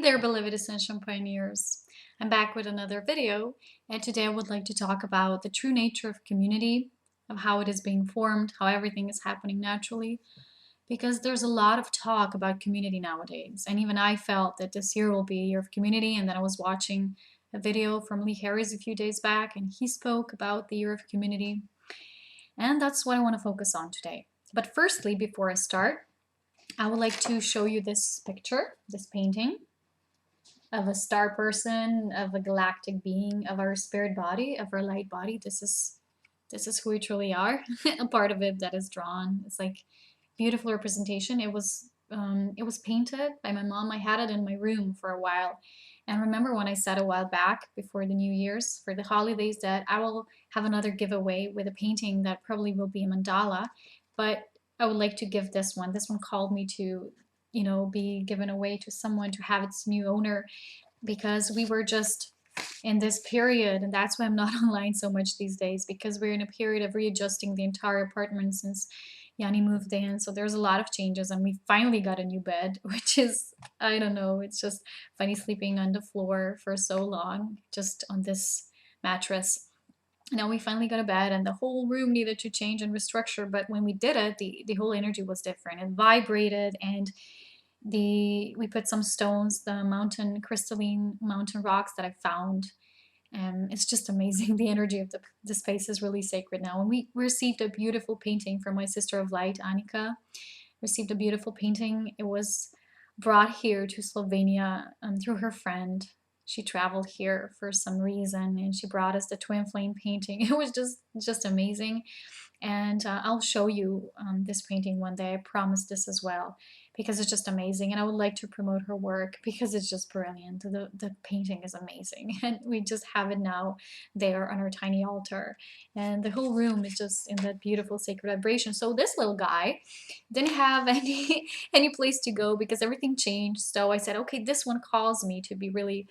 there, beloved Ascension Pioneers. I'm back with another video, and today I would like to talk about the true nature of community, of how it is being formed, how everything is happening naturally, because there's a lot of talk about community nowadays. And even I felt that this year will be a year of community, and then I was watching a video from Lee Harris a few days back, and he spoke about the year of community, and that's what I want to focus on today. But firstly, before I start, I would like to show you this picture, this painting of a star person, of a galactic being, of our spirit body, of our light body. This is who we truly are. A part of it that is drawn. It's like beautiful representation. It was painted by my mom. I had it in my room for a while. And remember when I said a while back before the New Year's for the holidays that I will have another giveaway with a painting that probably will be a mandala, but I would like to give this one. This one called me to, be given away to someone to have its new owner because we were just in this period, and that's why I'm not online so much these days, because we're in a period of readjusting the entire apartment since Yanni moved in. So there's a lot of changes, and we finally got a new bed, which is, I don't know, it's just funny sleeping on the floor for so long, just on this mattress. Now we finally got a bed, and the whole room needed to change and restructure. But when we did it, the whole energy was different. It vibrated, and we put some stones, the mountain crystalline mountain rocks that I found. It's just amazing. The energy of the space is really sacred now. And we received a beautiful painting from my sister of light, Annika. Received a beautiful painting. It was brought here to Slovenia through her friend. She traveled here for some reason, and she brought us the twin flame painting. It was just amazing. And I'll show you this painting one day. I promise this as well, because it's just amazing. And I would like to promote her work because it's just brilliant. The painting is amazing. And we just have it now there on our tiny altar. And the whole room is just in that beautiful sacred vibration. So this little guy didn't have any place to go because everything changed. So I said, okay, this one calls me to be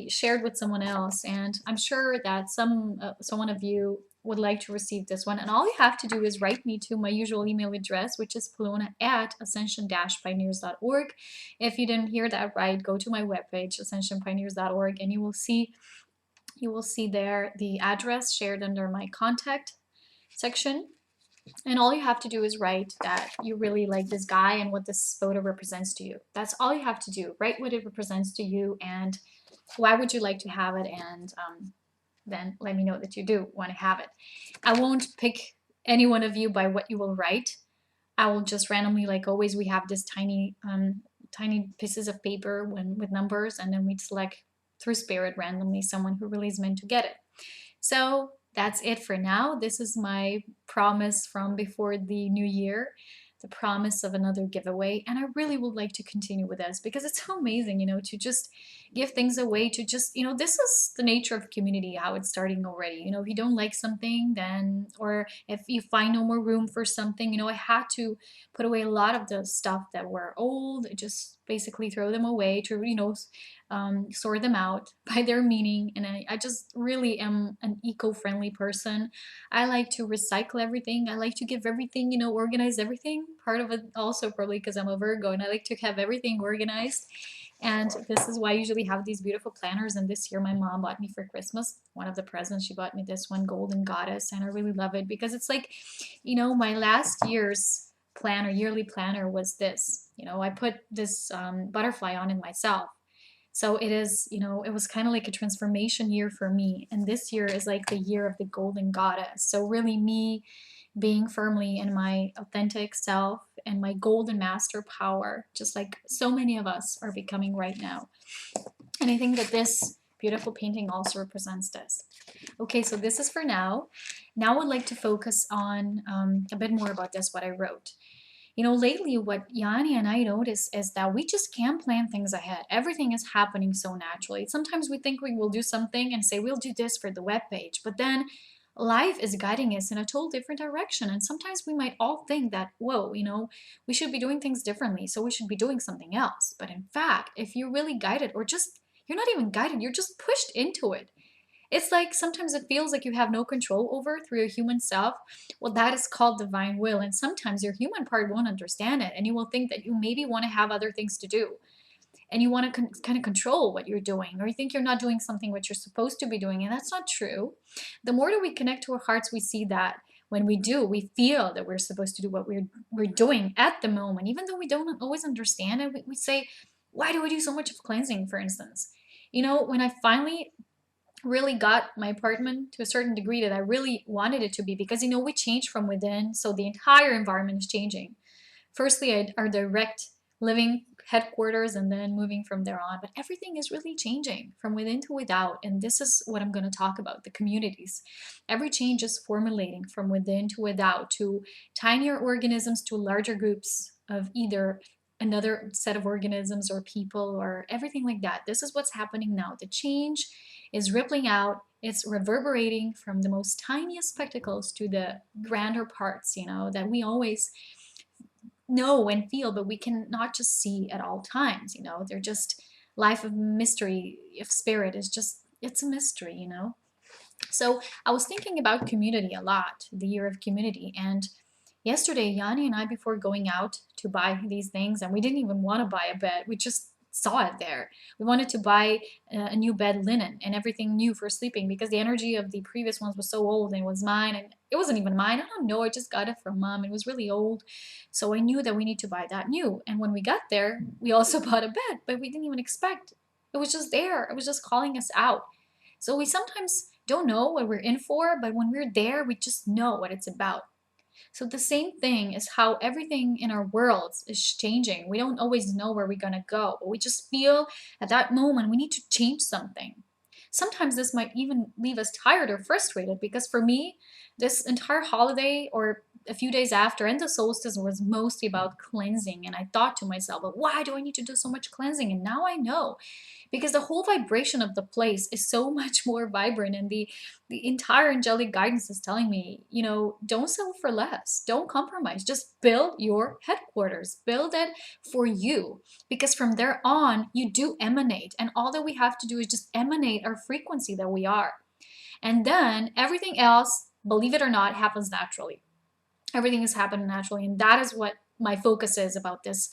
shared with someone else. And I'm sure that someone of you would like to receive this one. And all you have to do is write me to my usual email address, which is palona@ascension-pioneers.org. If you didn't hear that right, go to my webpage, ascensionpioneers.org, and you will see there the address shared under my contact section. And all you have to do is write that you really like this guy and what this photo represents to you. That's all you have to do. Write what it represents to you and why would you like to have it, and then let me know that you do want to have it. I won't pick any one of you by what you will write. I will just randomly, like always, we have this tiny pieces of paper with numbers, and then we'd select through spirit randomly someone who really is meant to get it. So that's it for now. This is my promise from before the new year, the promise of another giveaway. And I really would like to continue with this because it's so amazing, to just give things away, to just, this is the nature of community, how it's starting already. If you don't like something, then, or if you find no more room for something, I had to put away a lot of the stuff that were old, just basically throw them away to, sort them out by their meaning. And I just really am an eco-friendly person. I like to recycle everything. I like to give everything, organize everything. Part of it also probably because I'm a Virgo and I like to have everything organized. And this is why I usually have these beautiful planners. And this year my mom bought me for Christmas, one of the presents, she bought me this one, Golden Goddess. And I really love it because it's like, my last year's planner, yearly planner was this. I put this butterfly on it myself. So it is, it was kind of like a transformation year for me. And this year is like the year of the Golden Goddess. So really me being firmly in my authentic self and my golden master power, just like so many of us are becoming right now. And I think that this beautiful painting also represents this. Okay, so this is for now. Now I would like to focus on a bit more about this, what I wrote. Lately what Yanni and I notice is that we just can't plan things ahead. Everything is happening so naturally. Sometimes we think we will do something and say we'll do this for the web page, but then life is guiding us in a total different direction. And sometimes we might all think that, whoa, we should be doing things differently, so we should be doing something else. But in fact, if you're really guided, or just, you're not even guided, you're just pushed into it. It's like sometimes it feels like you have no control over through your human self. Well, that is called divine will. And sometimes your human part won't understand it. And you will think that you maybe want to have other things to do. and you want to kind of control what you're doing, or you think you're not doing something what you're supposed to be doing, and that's not true. The more that we connect to our hearts, we see that when we do, we feel that we're supposed to do what we're doing at the moment, even though we don't always understand it. We say, why do we do so much of cleansing, for instance? When I finally really got my apartment to a certain degree that I really wanted it to be, because we change from within, so the entire environment is changing. Firstly, our direct living headquarters, and then moving from there on. But everything is really changing from within to without. And this is what I'm going to talk about, the communities. Every change is formulating from within to without, to tinier organisms to larger groups of either another set of organisms or people or everything like that. This is what's happening now. The change is rippling out. It's reverberating from the most tiniest spectacles to the grander parts, that we always know and feel, but we can not just see at all times. They're just life of mystery. If spirit is just, it's a mystery. So I was thinking about community a lot, the year of community. And yesterday, Yanni and I, before going out to buy these things, and we didn't even want to buy a bed, we just saw it there. We wanted to buy a new bed linen and everything new for sleeping, because the energy of the previous ones was so old, and it was mine, and it wasn't even mine. I don't know. I just got it from mom. It was really old. So I knew that we need to buy that new. And when we got there, we also bought a bed, but we didn't even expect. It was just there. It was just calling us out. So we sometimes don't know what we're in for, but when we're there, we just know what it's about. So the same thing is how everything in our worlds is changing. We don't always know where we're going to go, but we just feel at that moment we need to change something. Sometimes this might even leave us tired or frustrated, because for me, this entire holiday or a few days after and the solstice was mostly about cleansing. And I thought to myself, but why do I need to do so much cleansing? And now I know, because the whole vibration of the place is so much more vibrant, and the entire angelic guidance is telling me, don't settle for less, don't compromise, just build your headquarters, build it for you, because from there on you do emanate, and all that we have to do is just emanate our frequency that we are, and then everything else, believe it or not, happens naturally. Everything is happening naturally, and that is what my focus is about this,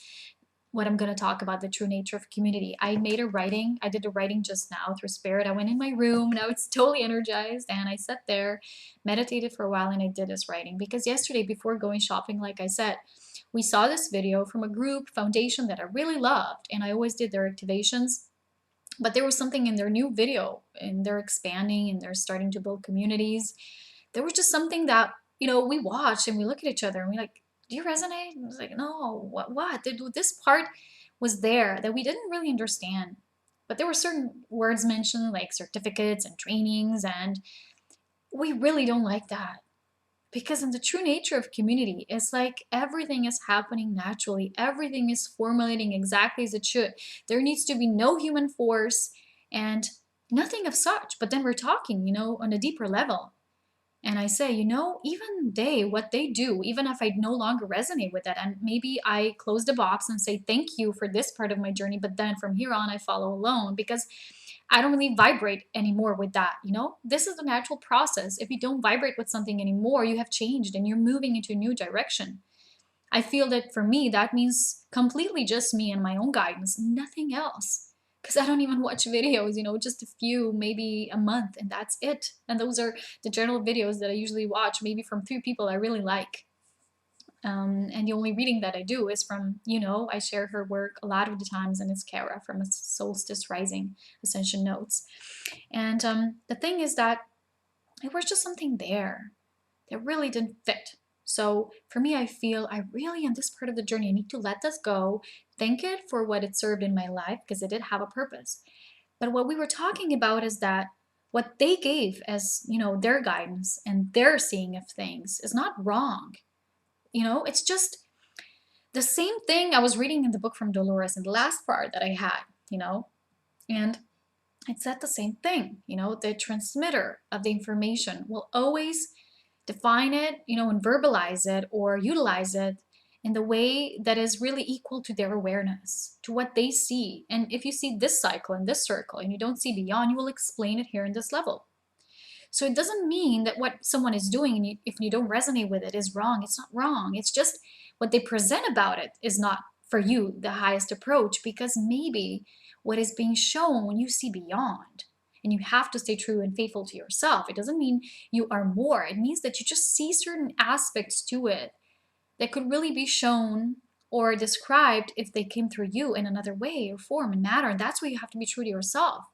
what I'm going to talk about, the true nature of community. I made a writing. I did a writing just now through spirit. I went in my room. Now it's totally energized. And I sat there, meditated for a while, and I did this writing. Because yesterday, before going shopping, like I said, we saw this video from a group foundation that I really loved. And I always did their activations. But there was something in their new video, and they're expanding and they're starting to build communities. There was just something that, we watched and we look at each other and we like, do you resonate? And I was like, no, what? This part was there that we didn't really understand. But there were certain words mentioned, like certificates and trainings, and we really don't like that. Because in the true nature of community, it's like everything is happening naturally. Everything is formulating exactly as it should. There needs to be no human force and nothing of such. But then we're talking, on a deeper level. And I say, even what they do, even if I no longer resonate with that, and maybe I close the box and say, thank you for this part of my journey, but then from here on, I follow alone, because I don't really vibrate anymore with that. This is the natural process. If you don't vibrate with something anymore, you have changed and you're moving into a new direction. I feel that for me, that means completely just me and my own guidance, nothing else. Because I don't even watch videos, just a few, maybe a month, and that's it. And those are the general videos that I usually watch, maybe from 3 people I really like. And the only reading that I do is from, I share her work a lot of the times, and it's Kara from Solstice Rising Ascension Notes. And the thing is that there was just something there that really didn't fit. So for me, I feel I really, in this part of the journey, I need to let this go, thank it for what it served in my life, because it did have a purpose. But what we were talking about is that what they gave as, their guidance and their seeing of things is not wrong. It's just the same thing I was reading in the book from Dolores in the last part that I had, and it said the same thing. The transmitter of the information will always define it, and verbalize it or utilize it in the way that is really equal to their awareness, to what they see. And if you see this cycle and this circle and you don't see beyond, you will explain it here in this level. So it doesn't mean that what someone is doing, and if you don't resonate with it, is wrong. It's not wrong. It's just what they present about it is not for you the highest approach, because maybe what is being shown you see beyond. And you have to stay true and faithful to yourself. It doesn't mean you are more. It means that you just see certain aspects to it that could really be shown or described if they came through you in another way or form and matter. And that's why you have to be true to yourself.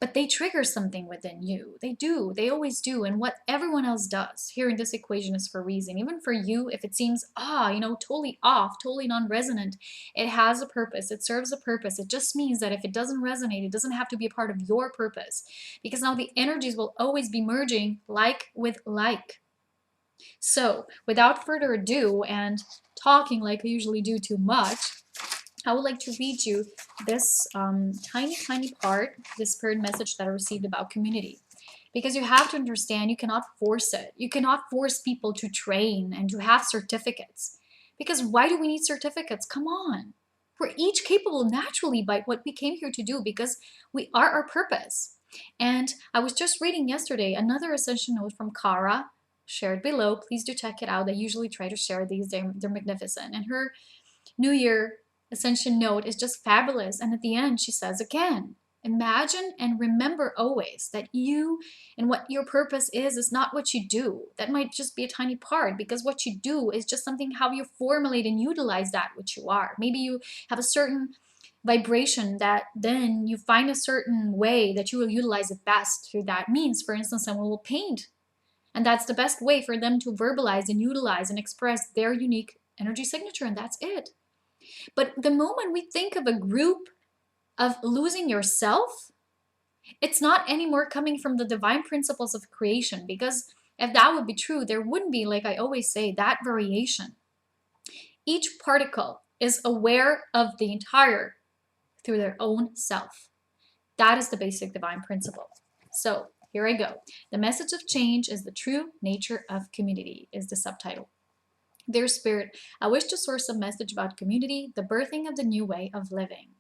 But they trigger something within you. They do. They always do. And what everyone else does here in this equation is for a reason. Even for you, if it seems, totally off, totally non-resonant, it has a purpose. It serves a purpose. It just means that if it doesn't resonate, it doesn't have to be a part of your purpose. Because now the energies will always be merging like with like. So without further ado, and talking like I usually do too much, I would like to read you this tiny part, this spirit message that I received about community. Because you have to understand, you cannot force it. You cannot force people to train and to have certificates. Because why do we need certificates? Come on. We're each capable naturally by what we came here to do, because we are our purpose. And I was just reading yesterday another Ascension note from Kara, shared below. Please do check it out. I usually try to share these. They're magnificent. And her New Year Ascension note is just fabulous. And at the end, she says again, imagine and remember always that you and what your purpose is not what you do. That might just be a tiny part, because what you do is just something how you formulate and utilize that which you are. Maybe you have a certain vibration that then you find a certain way that you will utilize it best through that means. For instance, someone will paint, and that's the best way for them to verbalize and utilize and express their unique energy signature, and that's it. But the moment we think of a group of losing yourself, it's not anymore coming from the divine principles of creation, because if that would be true, there wouldn't be, like I always say, that variation. Each particle is aware of the entire through their own self. That is the basic divine principle. So here I go. The message of change is the true nature of community is the subtitle. Dear Spirit, I wish to source a message about community, the birthing of the new way of living.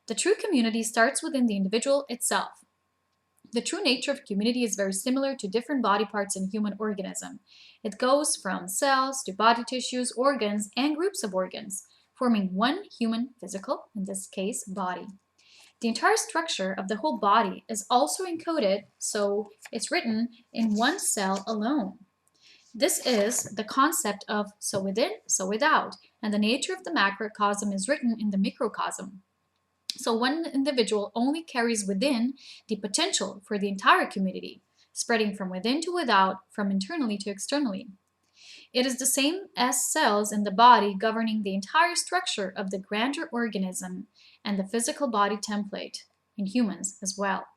The true community starts within the individual itself. The true nature of community is very similar to different body parts in human organism. It goes from cells to body tissues, organs, and groups of organs, forming one human physical, in this case, body. The entire structure of the whole body is also encoded, so it's written in one cell alone. This is the concept of so within, so without, and the nature of the macrocosm is written in the microcosm. So one individual only carries within the potential for the entire community, spreading from within to without, from internally to externally. It is the same as cells in the body governing the entire structure of the grander organism and the physical body template in humans as well.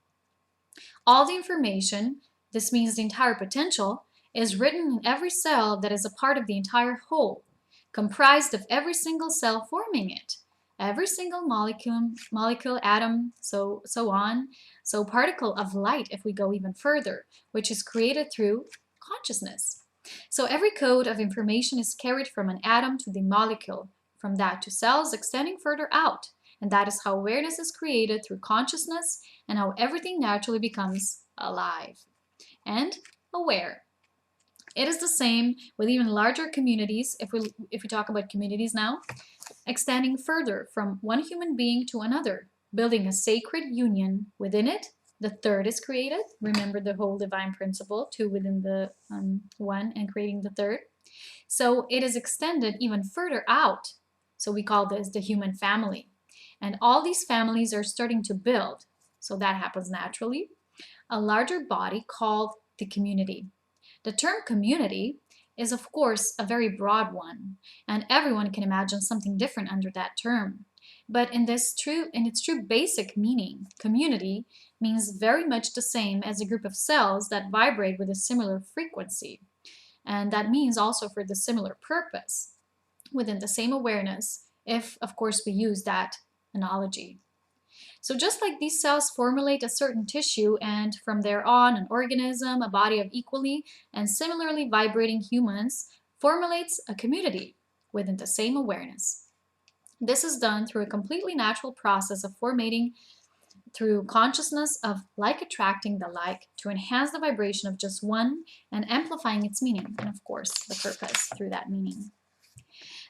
All the information, this means the entire potential, is written in every cell that is a part of the entire whole, comprised of every single cell forming it, every single molecule, atom, so on, so particle of light if we go even further, which is created through consciousness. So every code of information is carried from an atom to the molecule, from that to cells extending further out, and that is how awareness is created through consciousness and how everything naturally becomes alive and aware. It is the same with even larger communities, if we talk about communities now, extending further from one human being to another, building a sacred union within it. The third is created. Remember the whole divine principle, two within the one and creating the third. So it is extended even further out. So we call this the human family. And all these families are starting to build, so that happens naturally, a larger body called the community. The term community is, of course, a very broad one, and everyone can imagine something different under that term. But in its true basic meaning, community means very much the same as a group of cells that vibrate with a similar frequency. And that means also for the similar purpose, within the same awareness, if, of course, we use that analogy. So just like these cells formulate a certain tissue and from there on an organism, a body of equally and similarly vibrating humans formulates a community within the same awareness. This is done through a completely natural process of formating through consciousness of like attracting the like to enhance the vibration of just one and amplifying its meaning and of course the purpose through that meaning.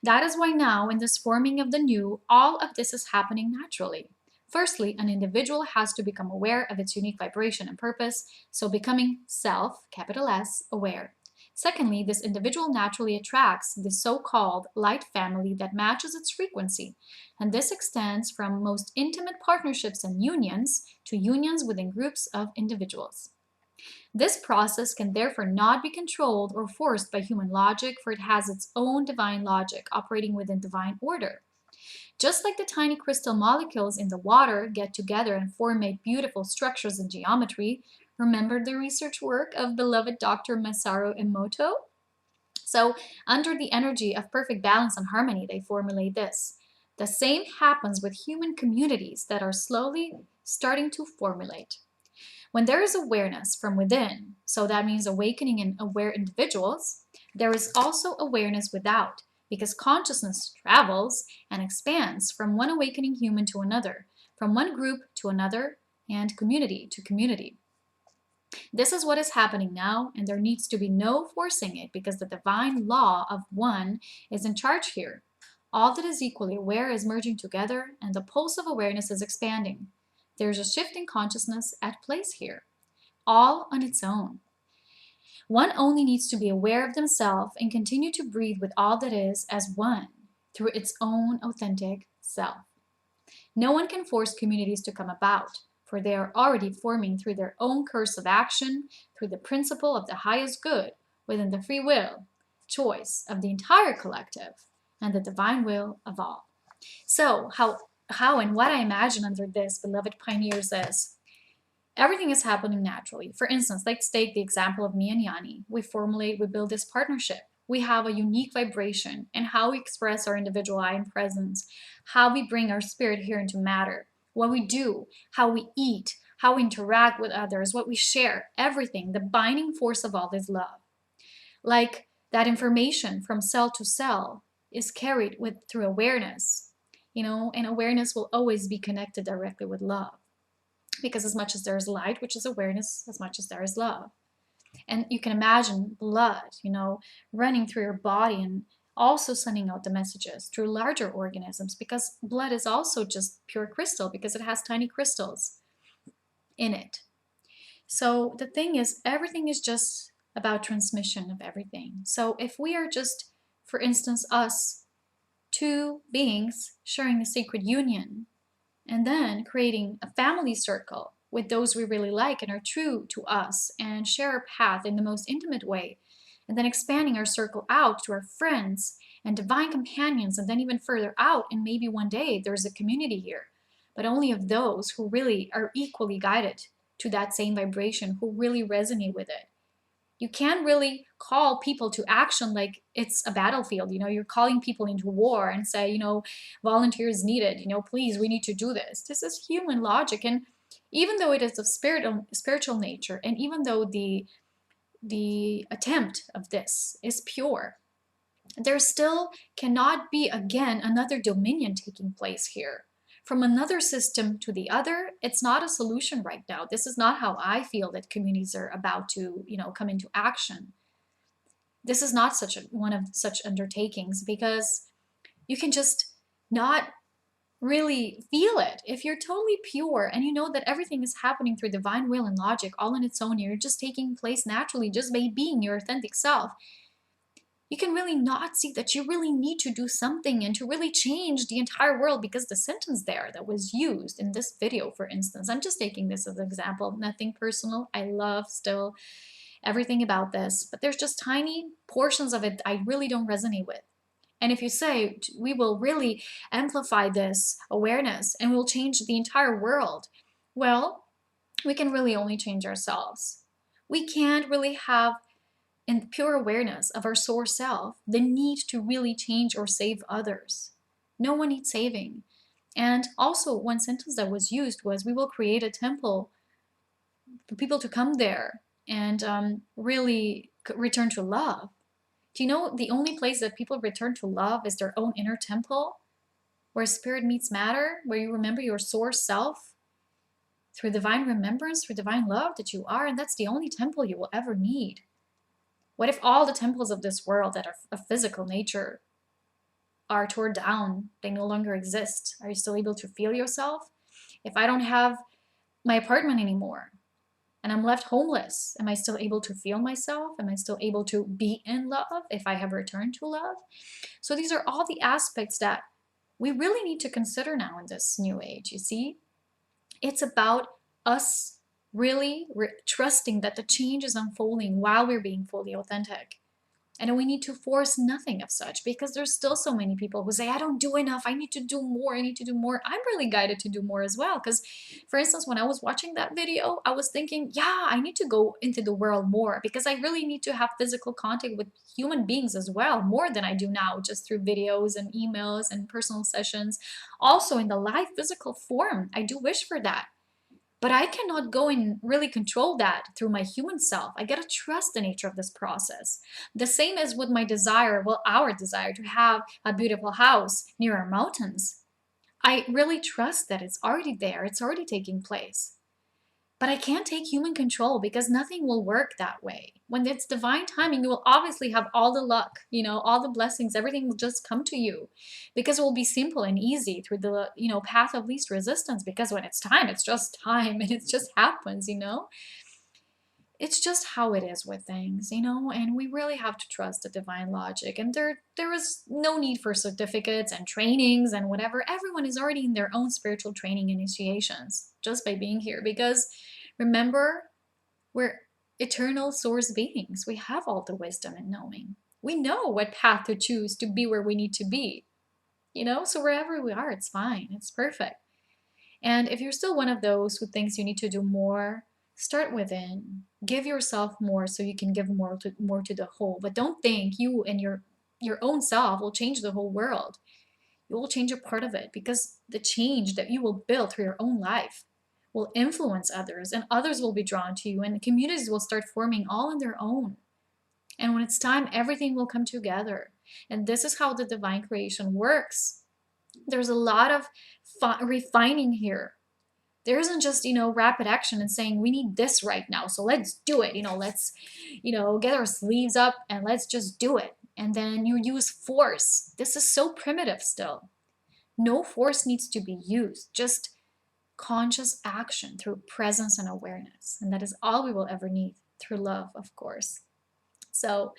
That is why now, in this forming of the new, all of this is happening naturally. Firstly, an individual has to become aware of its unique vibration and purpose, so becoming self, capital S, aware. Secondly, this individual naturally attracts the so-called light family that matches its frequency, and this extends from most intimate partnerships and unions to unions within groups of individuals. This process can therefore not be controlled or forced by human logic, for it has its own divine logic operating within divine order. Just like the tiny crystal molecules in the water get together and formate beautiful structures in geometry, remember the research work of beloved Dr. Masaru Emoto? So, under the energy of perfect balance and harmony, they formulate this. The same happens with human communities that are slowly starting to formulate. When there is awareness from within, so that means awakening in aware individuals, there is also awareness without, because consciousness travels and expands from one awakening human to another, from one group to another, and community to community. This is what is happening now, and there needs to be no forcing it because the divine law of one is in charge here. All that is equally aware is merging together, and the pulse of awareness is expanding. There's a shift in consciousness at place here, all on its own. One only needs to be aware of themselves and continue to breathe with all that is as one through its own authentic self. No one can force communities to come about, for they are already forming through their own course of action, through the principle of the highest good, within the free will, choice of the entire collective, and the divine will of all. So, how and what I imagine under this, beloved pioneers, is everything is happening naturally. For instance, let's take the example of me and Yanni. We build this partnership. We have a unique vibration and how we express our individual I and presence, how we bring our spirit here into matter, what we do, how we eat, how we interact with others, what we share, everything. The binding force of all is love. Like that information from cell to cell is carried through awareness, and awareness will always be connected directly with love. Because as much as there is light, which is awareness, as much as there is love. And you can imagine blood, running through your body and also sending out the messages through larger organisms, because blood is also just pure crystal because it has tiny crystals in it. So the thing is, everything is just about transmission of everything. So if we are just, for instance, us, two beings sharing the sacred union, and then creating a family circle with those we really like and are true to us and share our path in the most intimate way, and then expanding our circle out to our friends and divine companions, and then even further out, and maybe one day there's a community here, but only of those who really are equally guided to that same vibration, who really resonate with it. You can't really call people to action like it's a battlefield. You're calling people into war and say, volunteers needed, please, we need to do this. This is human logic. And even though it is of spiritual nature, and even though the attempt of this is pure, there still cannot be again another dominion taking place here. From another system to the other, it's not a solution right now. This is not how I feel that communities are about to, come into action. This is not one of such undertakings, because you can just not really feel it. If you're totally pure and you know that everything is happening through divine will and logic all on its own, you're just taking place naturally just by being your authentic self, you can really not see that you really need to do something and to really change the entire world, because the sentence there that was used in this video, for instance, I'm just taking this as an example, nothing personal. I love still everything about this, but there's just tiny portions of it I really don't resonate with. And if you say we will really amplify this awareness and we'll change the entire world, well, we can really only change ourselves. We can't really have, in pure awareness of our source self, the need to really change or save others. No one needs saving. And also, one sentence that was used was, we will create a temple for people to come there and really return to love. Do you know the only place that people return to love is their own inner temple, where spirit meets matter, where you remember your source self through divine remembrance, through divine love that you are, and that's the only temple you will ever need. What if all the temples of this world that are of physical nature are torn down, they no longer exist, are you still able to feel yourself? If I don't have my apartment anymore and I'm left homeless, am I still able to feel myself? Am I still able to be in love if I have returned to love? So these are all the aspects that we really need to consider now in this new age, you see? It's about us really trusting that the change is unfolding while we're being fully authentic. And we need to force nothing of such, because there's still so many people who say, I don't do enough, I need to do more, I need to do more. I'm really guided to do more as well. Because, for instance, when I was watching that video, I was thinking, yeah, I need to go into the world more, because I really need to have physical contact with human beings as well, more than I do now, just through videos and emails and personal sessions. Also in the live physical form, I do wish for that. But I cannot go and really control that through my human self. I gotta trust the nature of this process. The same as with my desire, well, our desire to have a beautiful house near our mountains. I really trust that it's already there, it's already taking place. But I can't take human control, because nothing will work that way. When it's divine timing, you will obviously have all the luck, all the blessings, everything will just come to you, because it will be simple and easy through the, path of least resistance, because when it's time, it's just time and it just happens. It's just how it is with things, and we really have to trust the divine logic. And there is no need for certificates and trainings and whatever. Everyone is already in their own spiritual training initiations just by being here, because remember, we're eternal source beings. We have all the wisdom and knowing. We know what path to choose to be where we need to be. So wherever we are, it's fine. It's perfect. And if you're still one of those who thinks you need to do more, start within. Give yourself more so you can give more to the whole. But don't think you and your own self will change the whole world. You will change a part of it, because the change that you will build through your own life will influence others, and others will be drawn to you, and communities will start forming all on their own. And when it's time, everything will come together. And this is how the divine creation works. There's a lot of refining here. There isn't just rapid action and saying we need this right now, so let's do it. Let's get our sleeves up and let's just do it. And then you use force. This is so primitive still. No force needs to be used, just conscious action through presence and awareness. And that is all we will ever need, through love, of course. So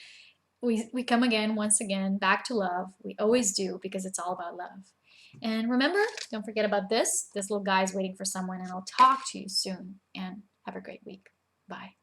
we come again, once again, back to love. We always do, because it's all about love. And remember, don't forget about this. This little guy is waiting for someone, and I'll talk to you soon. And have a great week. Bye.